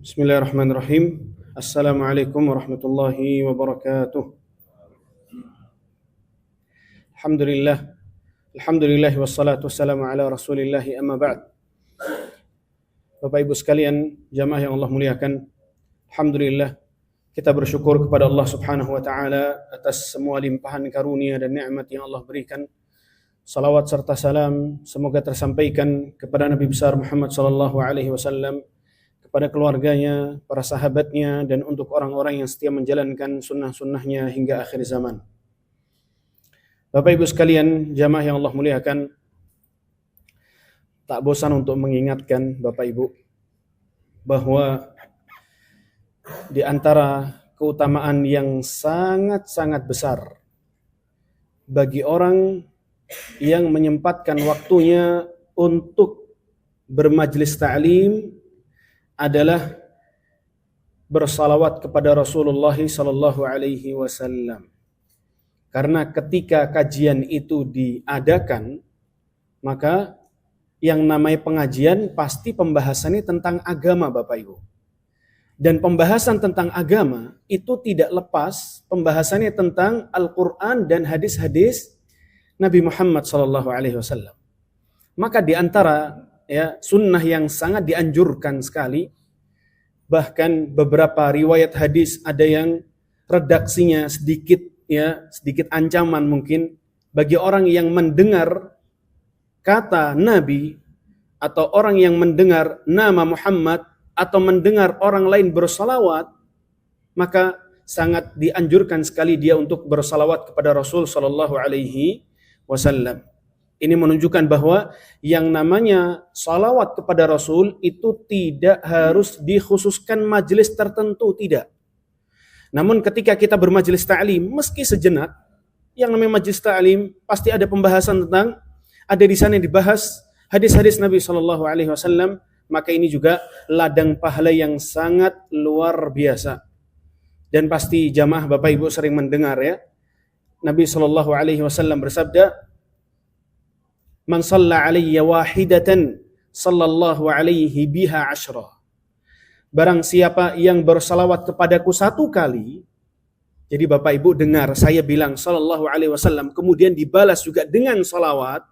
Bismillahirrahmanirrahim. Assalamualaikum warahmatullahi wabarakatuh. Alhamdulillah wassalatu wassalamu ala Rasulillahi amma ba'd. Bapak Ibu sekalian, jamaah yang Allah muliakan. Alhamdulillah kita bersyukur kepada Allah Subhanahu wa taala atas semua limpahan karunia dan nikmat yang Allah berikan. Salawat serta salam semoga tersampaikan kepada Nabi besar Muhammad sallallahu alaihi wasallam, kepada keluarganya, para sahabatnya, dan untuk orang-orang yang setia menjalankan sunnah-sunnahnya hingga akhir zaman. Bapak Ibu sekalian, jamaah yang Allah muliakan, tak bosan untuk mengingatkan Bapak Ibu bahwa di antara keutamaan yang sangat-sangat besar bagi orang yang menyempatkan waktunya untuk bermajlis ta'lim adalah bersalawat kepada Rasulullah sallallahu alaihi wasallam. Karena ketika kajian itu diadakan, maka yang namanya pengajian pasti pembahasannya tentang agama Bapak Ibu. Dan pembahasan tentang agama itu tidak lepas pembahasannya tentang Al-Qur'an dan hadis-hadis Nabi Muhammad sallallahu alaihi wasallam. Maka di antara sunnah yang sangat dianjurkan sekali, bahkan beberapa riwayat hadis ada yang redaksinya sedikit ancaman mungkin bagi orang yang mendengar kata Nabi atau orang yang mendengar nama Muhammad atau mendengar orang lain bersalawat, maka sangat dianjurkan sekali dia untuk bersalawat kepada Rasul sallallahu alaihi wasallam. Ini menunjukkan bahwa yang namanya salawat kepada Rasul itu tidak harus dikhususkan majelis tertentu, tidak. Namun ketika kita bermajelis ta'lim, meski sejenak, yang namanya majelis ta'lim pasti ada pembahasan tentang, ada di sana dibahas hadis-hadis Nabi SAW, maka ini juga ladang pahala yang sangat luar biasa. Dan pasti jamaah Bapak Ibu sering mendengar Nabi SAW bersabda, Man shalla alayya wahidatan sallallahu alaihi biha ashra. Barang siapa yang bersalawat kepadaku satu kali, jadi Bapak Ibu dengar saya bilang sallallahu alaihi wasallam, kemudian dibalas juga dengan salawat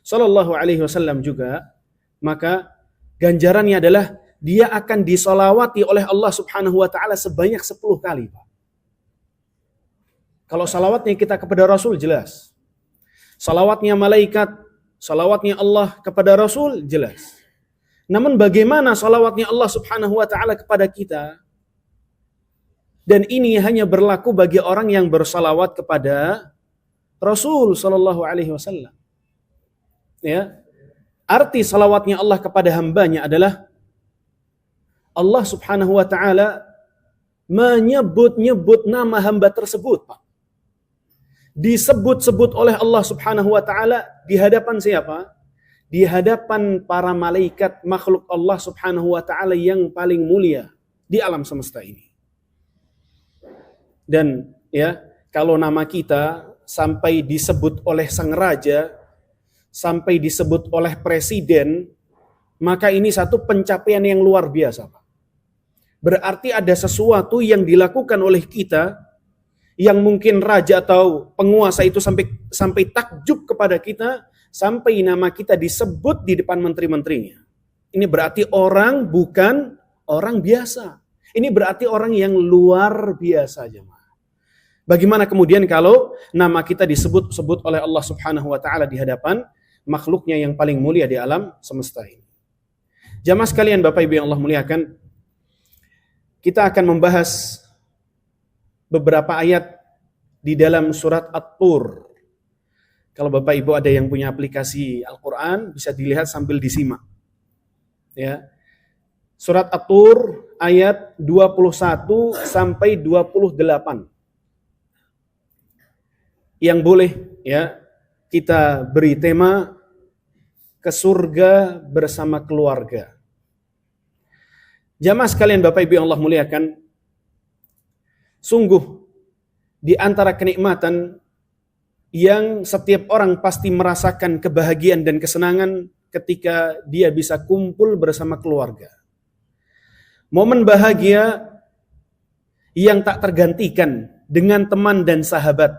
sallallahu alaihi wasallam juga, maka ganjarannya adalah dia akan disolawati oleh Allah Subhanahu wa taala sebanyak 10 kali, Pak. Kalau salawatnya kita kepada Rasul jelas. Salawatnya malaikat, salawatnya Allah kepada Rasul jelas. Namun bagaimana salawatnya Allah Subhanahu wa taala kepada kita? Dan ini hanya berlaku bagi orang yang bersalawat kepada Rasul sallallahu alaihi wasallam. Arti salawatnya Allah kepada hambanya adalah Allah Subhanahu wa taala menyebut-nyebut nama hamba tersebut, Pak. Disebut-sebut oleh Allah Subhanahu wa taala di hadapan siapa? Di hadapan para malaikat makhluk Allah Subhanahu wa taala yang paling mulia di alam semesta ini. Dan kalau nama kita sampai disebut oleh sang raja, sampai disebut oleh presiden, maka ini satu pencapaian yang luar biasa, Pak. Berarti ada sesuatu yang dilakukan oleh kita yang mungkin raja atau penguasa itu sampai takjub kepada kita, sampai nama kita disebut di depan menteri-menterinya. Ini berarti orang bukan orang biasa. Ini berarti orang yang luar biasa, jemaah. Bagaimana kemudian kalau nama kita disebut-sebut oleh Allah Subhanahu wa taala di hadapan makhluknya yang paling mulia di alam semesta ini. Jamaah sekalian, Bapak Ibu yang Allah muliakan, kita akan membahas beberapa ayat di dalam surat At-Tur. Kalau Bapak Ibu ada yang punya aplikasi Al-Quran, bisa dilihat sambil disimak. Surat At-Tur ayat 21 sampai 28. Yang boleh kita beri tema ke surga bersama keluarga. Jamaah sekalian Bapak Ibu yang Allah muliakan, sungguh di antara kenikmatan yang setiap orang pasti merasakan kebahagiaan dan kesenangan ketika dia bisa kumpul bersama keluarga. Momen bahagia yang tak tergantikan dengan teman dan sahabat.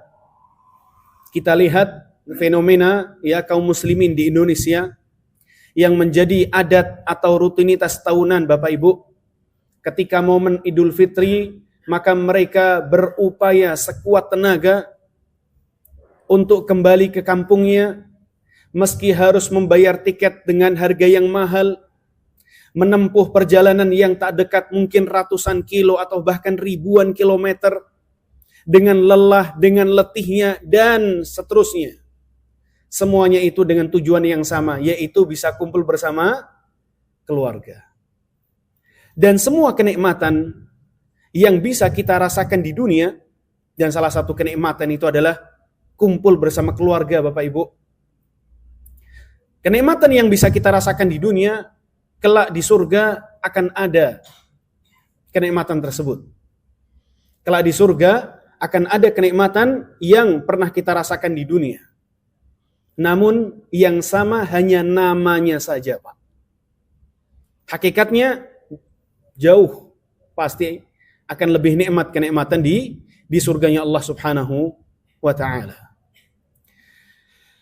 Kita lihat fenomena ya kaum muslimin di Indonesia yang menjadi adat atau rutinitas tahunan Bapak Ibu. Ketika momen Idul Fitri, maka mereka berupaya sekuat tenaga untuk kembali ke kampungnya, meski harus membayar tiket dengan harga yang mahal, menempuh perjalanan yang tak dekat, mungkin ratusan kilo atau bahkan ribuan kilometer, dengan lelah, dengan letihnya, dan seterusnya. Semuanya itu dengan tujuan yang sama, yaitu bisa kumpul bersama keluarga. Dan semua kenikmatan yang bisa kita rasakan di dunia, dan salah satu kenikmatan itu adalah kumpul bersama keluarga Bapak Ibu. Kenikmatan yang bisa kita rasakan di dunia, kelak di surga akan ada kenikmatan tersebut. Kelak di surga akan ada kenikmatan yang pernah kita rasakan di dunia. Namun yang sama hanya namanya saja, Pak. Hakikatnya jauh pasti akan lebih nikmat kenikmatan di surganya Allah Subhanahu wa taala.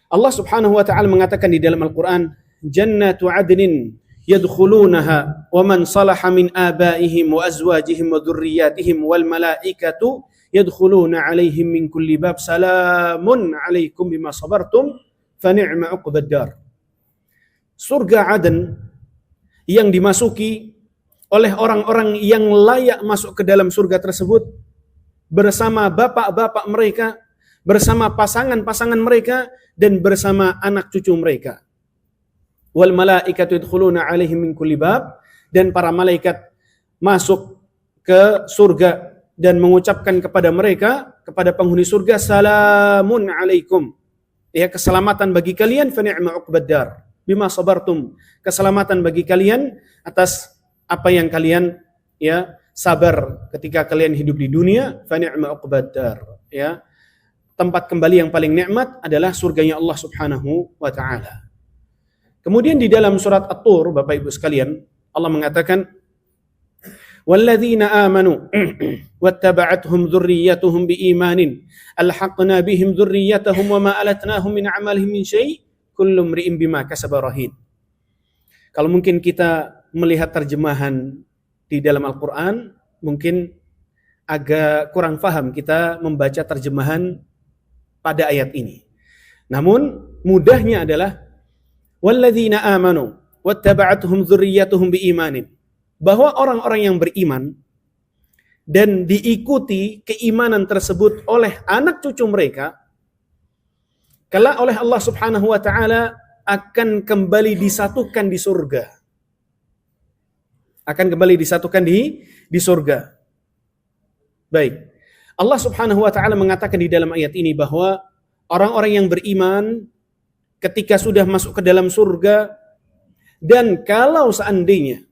Allah Subhanahu wa taala mengatakan di dalam Al-Qur'an, "Jannatu 'adnin yadkhulunaha wa man salaha min abaihim wa azwajihim wa dhurriyyatihim wal malaikatu yadkhuluna 'alaihim min kulli bab salamun 'alaikum bima sabartum fa ni'ma 'uqbad dar." Surga Aden yang dimasuki oleh orang-orang yang layak masuk ke dalam surga tersebut bersama bapak-bapak mereka, bersama pasangan-pasangan mereka, dan bersama anak cucu mereka. Wal malaikatu yadkhuluna 'alaihim min kulli bab, dan para malaikat masuk ke surga dan mengucapkan kepada mereka, kepada penghuni surga, salamun 'alaikum. Ya, keselamatan bagi kalian, fa ni'ma 'uqbad dar. Bima sabartum. Keselamatan bagi kalian atas apa yang kalian ya sabar ketika kalian hidup di dunia, fa ni'ma 'uqbad dar. Ya. Tempat kembali yang paling nikmat adalah surganya Allah Subhanahu wa taala. Kemudian di dalam surat At-Tur, Bapak Ibu sekalian, Allah mengatakan, "Walladzina amanu wattaba'athum dzurriyyatuhum biimanin alhaqna bihim dzurriyyatahum wama alatnahum min a'malihim min syai' kullu imri'in bima kasaba rahin." Kalau mungkin kita melihat terjemahan di dalam Al-Qur'an, mungkin agak kurang paham kita membaca terjemahan pada ayat ini. Namun mudahnya adalah walladzina amanu wattaba'athum dzurriyyatuhum biimanin, bahwa orang-orang yang beriman dan diikuti keimanan tersebut oleh anak cucu mereka, kelak oleh Allah Subhanahu wa taala akan kembali disatukan di surga. Akan kembali disatukan di surga. Baik. Allah Subhanahu wa taala mengatakan di dalam ayat ini bahwa orang-orang yang beriman ketika sudah masuk ke dalam surga, dan kalau seandainya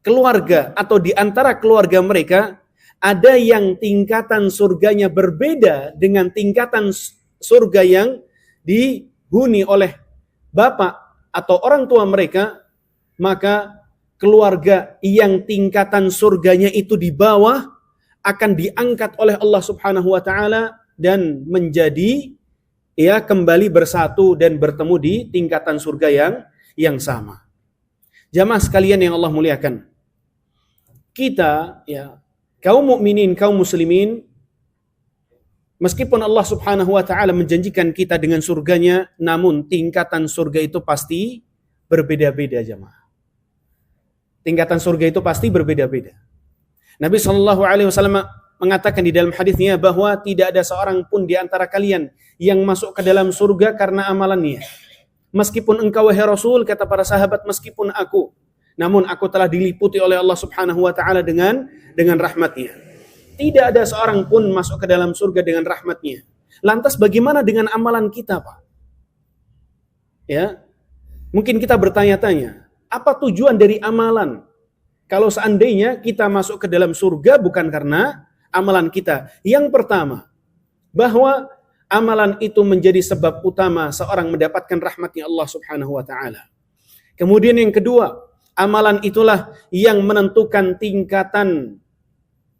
keluarga atau di antara keluarga mereka ada yang tingkatan surganya berbeda dengan tingkatan surga yang dihuni oleh bapak atau orang tua mereka, maka keluarga yang tingkatan surganya itu di bawah akan diangkat oleh Allah Subhanahu wa taala dan menjadi ya kembali bersatu dan bertemu di tingkatan surga yang sama. Jamaah sekalian yang Allah muliakan, kita ya kaum mukminin, kaum muslimin, meskipun Allah Subhanahu wa taala menjanjikan kita dengan surganya, namun tingkatan surga itu pasti berbeda-beda jamaah. Tingkatan surga itu pasti berbeda-beda. Nabi Shallallahu Alaihi Wasallam mengatakan di dalam hadisnya bahwa tidak ada seorang pun di antara kalian yang masuk ke dalam surga karena amalannya. Meskipun engkau wahai Rasul, kata para sahabat, meskipun aku, namun aku telah diliputi oleh Allah Subhanahu Wa Taala dengan rahmatnya. Tidak ada seorang pun masuk ke dalam surga dengan rahmatnya. Lantas bagaimana dengan amalan kita, Pak? Ya, mungkin kita bertanya-tanya, apa tujuan dari amalan? Kalau seandainya kita masuk ke dalam surga bukan karena amalan kita. Yang pertama, bahwa amalan itu menjadi sebab utama seorang mendapatkan rahmatnya Allah Subhanahu wa taala. Kemudian yang kedua, Amalan itulah yang menentukan tingkatan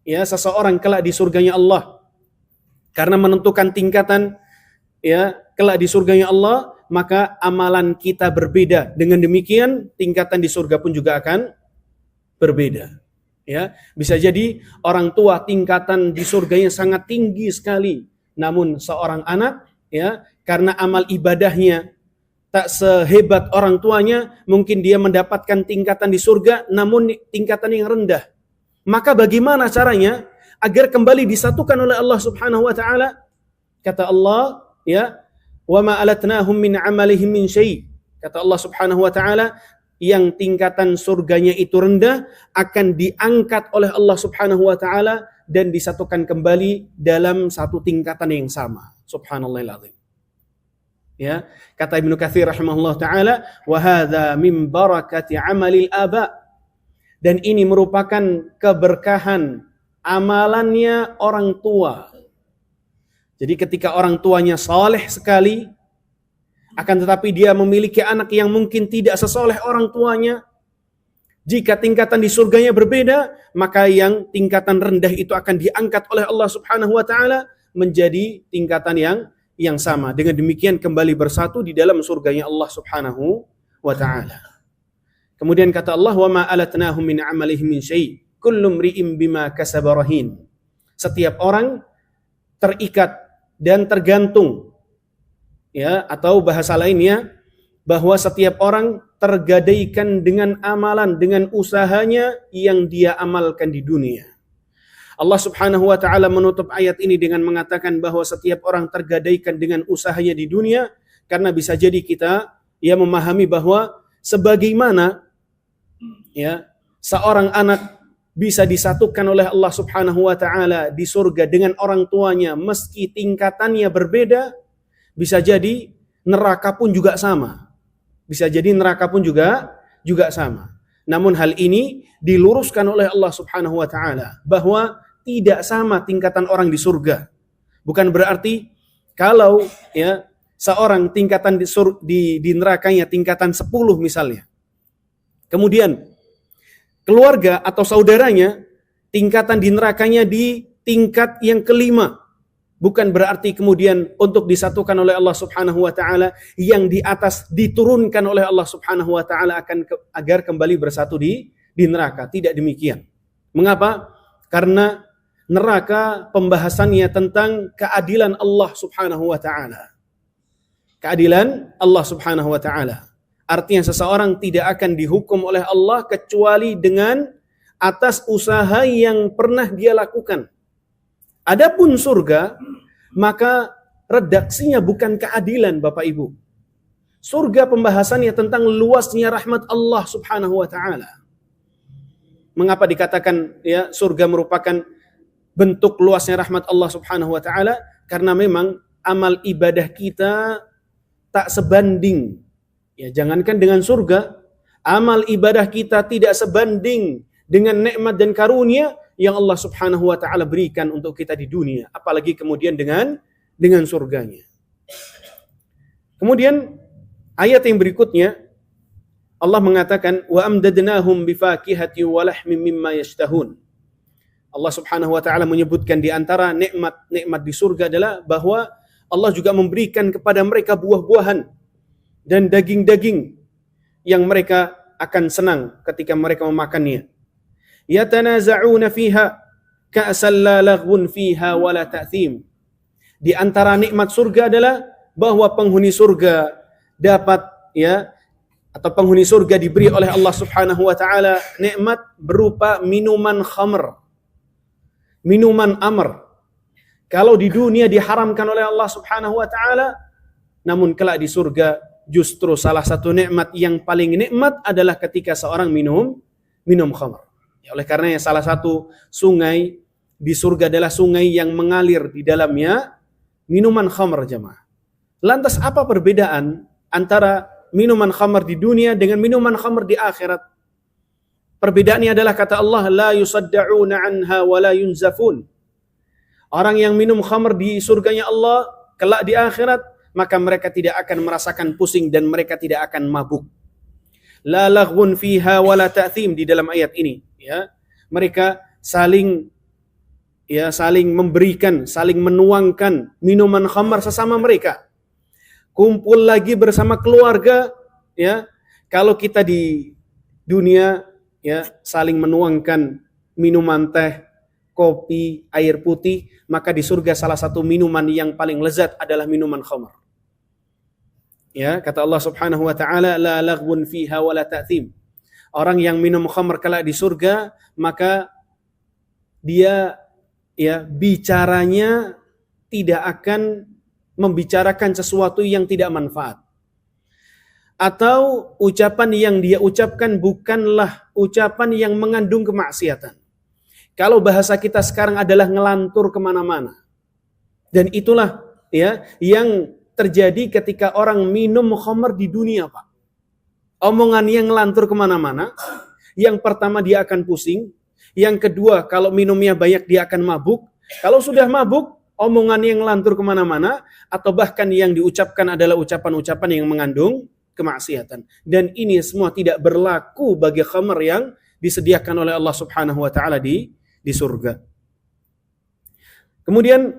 ya seseorang kelak di surganya Allah. Karena menentukan tingkatan ya kelak di surganya Allah, maka amalan kita berbeda. Dengan demikian tingkatan di surga pun juga akan berbeda. Ya, bisa jadi orang tua tingkatan di surganya sangat tinggi sekali, namun seorang anak ya karena amal ibadahnya tak sehebat orang tuanya, mungkin dia mendapatkan tingkatan di surga namun tingkatan yang rendah. Maka bagaimana caranya agar kembali disatukan oleh Allah Subhanahu wa taala? Kata Allah, ya, "Wa ma alatnahum min 'amalihim min syai'." Kata Allah Subhanahu wa taala, yang tingkatan surganya itu rendah akan diangkat oleh Allah Subhanahu wa taala dan disatukan kembali dalam satu tingkatan yang sama. Subhanallahil azim. Ya, kata Ibnu Katsir rahimahullah taala, "Wa hadza min barakati 'amalil aba." Dan ini merupakan keberkahan amalannya orang tua. Jadi ketika orang tuanya saleh sekali, akan tetapi dia memiliki anak yang mungkin tidak sesoleh orang tuanya, jika tingkatan di surganya berbeda, maka yang tingkatan rendah itu akan diangkat oleh Allah Subhanahu wa taala menjadi tingkatan yang sama. Dengan demikian kembali bersatu di dalam surganya Allah Subhanahu wa taala. Kemudian kata Allah, "Wa ma alatnahum min 'amalihim min syai', kullu imri'in bima kasaba rahin." Setiap orang terikat dan tergantung, ya, atau bahasa lainnya bahwa setiap orang tergadaikan dengan amalan, dengan usahanya yang dia amalkan di dunia. Allah Subhanahu wa taala menutup ayat ini dengan mengatakan bahwa setiap orang tergadaikan dengan usahanya di dunia, karena bisa jadi kita ya memahami bahwa sebagaimana ya seorang anak bisa disatukan oleh Allah Subhanahu wa taala di surga dengan orang tuanya meski tingkatannya berbeda, bisa jadi neraka pun juga sama. Bisa jadi neraka pun juga sama. Namun hal ini diluruskan oleh Allah Subhanahu wa taala bahwa tidak sama tingkatan orang di surga. Bukan berarti kalau ya seorang tingkatan di nerakanya tingkatan 10 misalnya. Kemudian keluarga atau saudaranya tingkatan di nerakanya di tingkat yang kelima. Bukan berarti kemudian untuk disatukan oleh Allah Subhanahu wa taala yang di atas diturunkan oleh Allah Subhanahu wa taala agar kembali bersatu di neraka. Tidak demikian. Mengapa? Karena neraka pembahasannya tentang keadilan Allah Subhanahu wa taala. Keadilan Allah Subhanahu wa taala. Artinya seseorang tidak akan dihukum oleh Allah kecuali dengan atas usaha yang pernah dia lakukan. Adapun surga, maka redaksinya bukan keadilan Bapak Ibu. Surga pembahasannya tentang luasnya rahmat Allah Subhanahu wa taala. Mengapa dikatakan ya surga merupakan bentuk luasnya rahmat Allah Subhanahu wa taala? Karena memang amal ibadah kita tak sebanding. Ya, jangankan dengan surga, amal ibadah kita tidak sebanding dengan nikmat dan karunia yang Allah Subhanahu wa taala berikan untuk kita di dunia, apalagi kemudian dengan surganya. Kemudian ayat yang berikutnya Allah mengatakan wa amdadnahum bifakihati wa lahmin mimma yashtahun. Allah Subhanahu wa taala menyebutkan di antara nikmat di surga adalah bahwa Allah juga memberikan kepada mereka buah-buahan dan daging-daging yang mereka akan senang ketika mereka memakannya. Yatanaza'una fiha ka'san la laghwun fiha wala ta'thim. Di antara nikmat surga adalah bahwa penghuni surga dapat ya atau penghuni surga diberi oleh Allah Subhanahu wa taala nikmat berupa minuman khamr. Minuman amr. Kalau di dunia diharamkan oleh Allah Subhanahu wa taala, namun kelak di surga justru salah satu nikmat yang paling nikmat adalah ketika seorang minum khamr. Ya, oleh karenanya salah satu sungai di surga adalah sungai yang mengalir di dalamnya minuman khamr jemaah. Lantas apa perbedaan antara minuman khamr di dunia dengan minuman khamr di akhirat? Perbedaannya adalah kata Allah la yusadda'una anha wa la yunzafun. Orang yang minum khamr di surganya Allah kelak di akhirat maka mereka tidak akan merasakan pusing dan mereka tidak akan mabuk. La laghwun fiha wala ta'thim di dalam ayat ini, ya. Mereka saling memberikan, saling menuangkan minuman khamar sesama mereka. Kumpul lagi bersama keluarga, ya. Kalau kita di dunia, ya, saling menuangkan minuman teh, kopi, air putih, maka di surga salah satu minuman yang paling lezat adalah minuman khamar. Ya, kata Allah Subhanahu wa taala, la laghwun fiha wala ta'thim. Orang yang minum khamar kelak di surga, maka dia, ya, bicaranya tidak akan membicarakan sesuatu yang tidak manfaat. Atau ucapan yang dia ucapkan bukanlah ucapan yang mengandung kemaksiatan. Kalau bahasa kita sekarang adalah ngelantur kemana-mana. Dan itulah, ya, yang terjadi ketika orang minum khamar di dunia, Pak. Omongan yang ngelantur kemana-mana. Yang pertama dia akan pusing. Yang kedua, kalau minumnya banyak dia akan mabuk. Kalau sudah mabuk, omongan yang ngelantur kemana-mana. Atau bahkan yang diucapkan adalah ucapan-ucapan yang mengandung kemaksiatan. Dan ini semua tidak berlaku bagi khamar yang disediakan oleh Allah Subhanahu wa taala di surga. Kemudian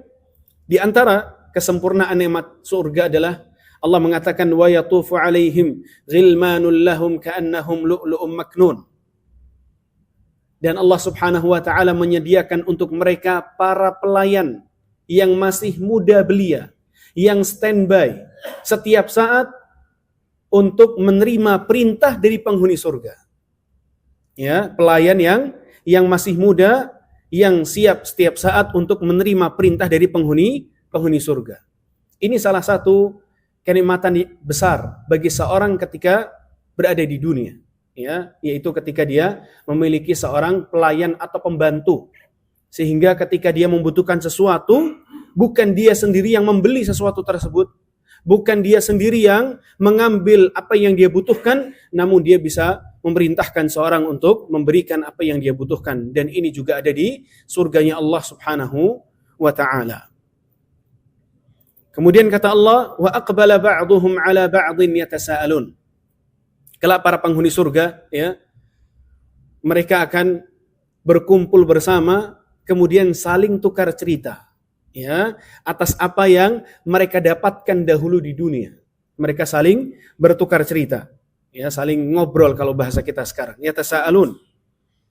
di antara kesempurnaan nikmat surga adalah Allah mengatakan wa yatufu alaihim ghilmanul lahum ka'annahum lu'lu'um maknun. Dan Allah Subhanahu wa taala menyediakan untuk mereka para pelayan yang masih muda belia, yang standby setiap saat untuk menerima perintah dari penghuni surga. Ya, pelayan yang masih muda, yang siap setiap saat untuk menerima perintah dari penghuni surga. Ini salah satu kenikmatan besar bagi seorang ketika berada di dunia, ya, yaitu ketika dia memiliki seorang pelayan atau pembantu. Sehingga ketika dia membutuhkan sesuatu, bukan dia sendiri yang membeli sesuatu tersebut, bukan dia sendiri yang mengambil apa yang dia butuhkan, namun dia bisa memerintahkan seorang untuk memberikan apa yang dia butuhkan. Dan ini juga ada di surganya Allah Subhanahu wa ta'ala. Kemudian kata Allah, wa aqbala ba'duhum ala ba'dhin yatasaalun. Kelak para penghuni surga, ya, mereka akan berkumpul bersama, kemudian saling tukar cerita, ya, atas apa yang mereka dapatkan dahulu di dunia. Mereka saling bertukar cerita, ya, saling ngobrol kalau bahasa kita sekarang. Yatasaalun.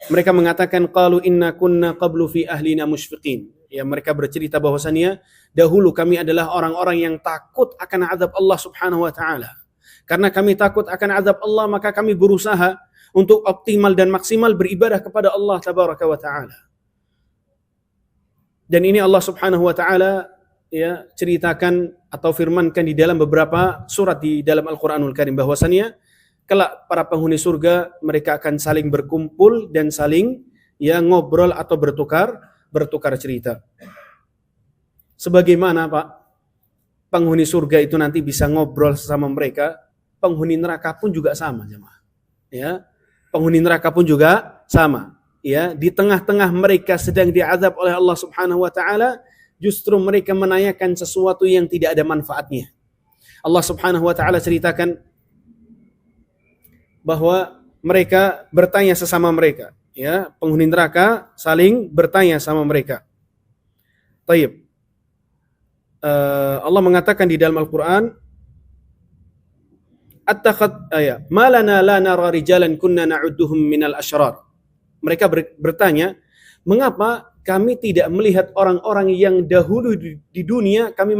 Mereka mengatakan qalu inna kunna qablu fi ahlina musyfiqin. Ya, mereka bercerita bahwasannya dahulu kami adalah orang-orang yang takut akan azab Allah Subhanahu wa taala. Karena kami takut akan azab Allah, maka kami berusaha untuk optimal dan maksimal beribadah kepada Allah tabaraka wa taala. Dan ini Allah Subhanahu wa taala, ya, ceritakan atau firmankan di dalam beberapa surat di dalam Al-Qur'anul Karim bahwasannya kelak para penghuni surga mereka akan saling berkumpul dan saling, ya, ngobrol atau bertukar cerita. Sebagaimana, Pak, penghuni surga itu nanti bisa ngobrol sama mereka, penghuni neraka pun juga sama, jemaah. Ya, penghuni neraka pun juga sama. Ya, di tengah-tengah mereka sedang diazab oleh Allah Subhanahu wa taala, justru mereka menanyakan sesuatu yang tidak ada manfaatnya. Allah Subhanahu wa taala ceritakan bahwa mereka bertanya sesama mereka, ya, penghuni neraka saling bertanya sama mereka. Taib. Allah mengatakan di dalam Al-Qur'an, malana la nara rijalan kunna na'udduhum minal asyrar. Mereka bertanya, mengapa kami tidak melihat orang-orang yang dahulu di dunia kami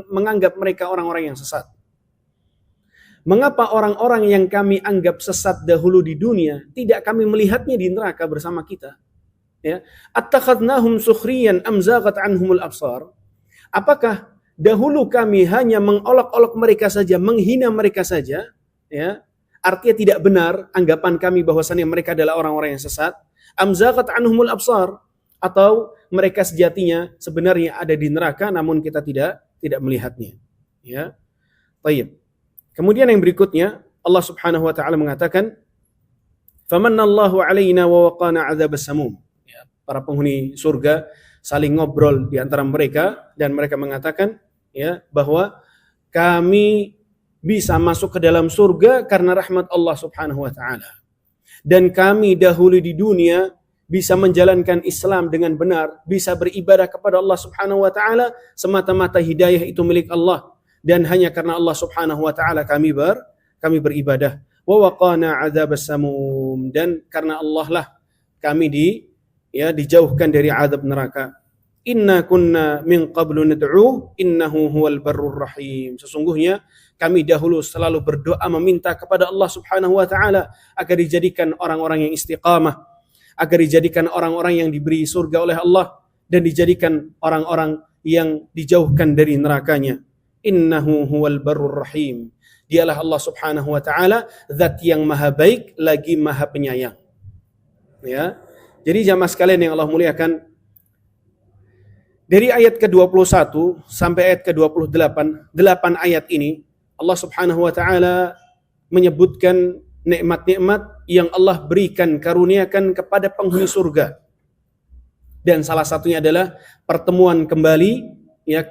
menganggap mereka orang-orang yang sesat? Mengapa orang-orang yang kami anggap sesat dahulu di dunia tidak kami melihatnya di neraka bersama kita? Ya, attakhadnahum sukhriyan am zaghat anhumul absar? Apakah dahulu kami hanya mengolok-olok mereka saja, menghina mereka saja, ya? Artinya tidak benar anggapan kami bahwasannya mereka adalah orang-orang yang sesat. Am zaghat anhumul absar, atau mereka sejatinya sebenarnya ada di neraka namun kita tidak melihatnya, ya. Baik. Kemudian yang berikutnya Allah Subhanahu wa taala mengatakan, "Famannallahu 'alaina wa waqana 'adzabas samum." Ya, para penghuni surga saling ngobrol di antara mereka dan mereka mengatakan, ya, bahwa kami bisa masuk ke dalam surga karena rahmat Allah Subhanahu wa taala. Dan kami dahulu di dunia bisa menjalankan Islam dengan benar, bisa beribadah kepada Allah Subhanahu wa taala, semata-mata hidayah itu milik Allah dan hanya karena Allah Subhanahu wa taala kami beribadah. Wa waqana adzabas samum, dan karena Allah lah kami dijauhkan dari azab neraka. Inna kunna min qablu nad'u innahu huwal barrur rahim. Sesungguhnya kami dahulu selalu berdoa meminta kepada Allah Subhanahu wa taala agar dijadikan orang-orang yang istiqamah, agar dijadikan orang-orang yang diberi surga oleh Allah dan dijadikan orang-orang yang dijauhkan dari nerakanya. Innahu huwal barrur rahim. Dialah Allah Subhanahu wa taala zat yang maha baik lagi maha penyayang. Ya. Jadi jamaah sekalian yang Allah muliakan, dari ayat ke-21 sampai ayat ke-28, 8 ayat ini Allah Subhanahu wa taala menyebutkan nikmat-nikmat yang Allah berikan, karuniakan kepada penghuni surga. Dan salah satunya adalah pertemuan kembali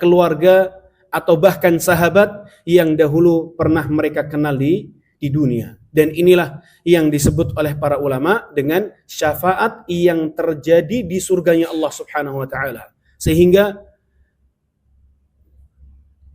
keluarga atau bahkan sahabat yang dahulu pernah mereka kenal di dunia. Dan inilah yang disebut oleh para ulama dengan syafaat yang terjadi di surganya Allah Subhanahu wa taala. Sehingga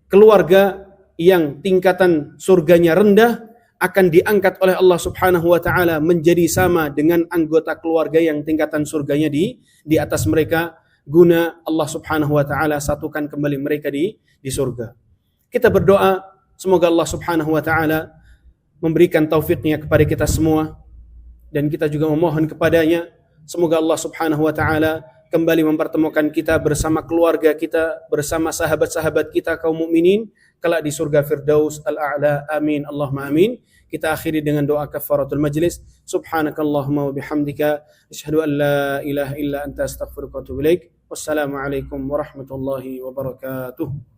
keluarga yang tingkatan surganya rendah akan diangkat oleh Allah Subhanahu wa taala menjadi sama dengan anggota keluarga yang tingkatan surganya di atas mereka, guna Allah Subhanahu wa taala satukan kembali mereka di surga. Kita berdoa semoga Allah Subhanahu wa taala memberikan taufiknya kepada kita semua, dan kita juga memohon kepadanya semoga Allah Subhanahu wa taala kembali mempertemukan kita bersama keluarga kita, bersama sahabat-sahabat kita kaum mukminin kelak di surga Firdaus al-A'la. Amin Allahumma amin. Kita akhiri dengan doa kafaratul majlis. Subhanakallahumma wa bihamdika asyhadu an la ilaha illa anta astaghfiruka wa atubu ilaik. Wassalamualaikum warahmatullahi wabarakatuh.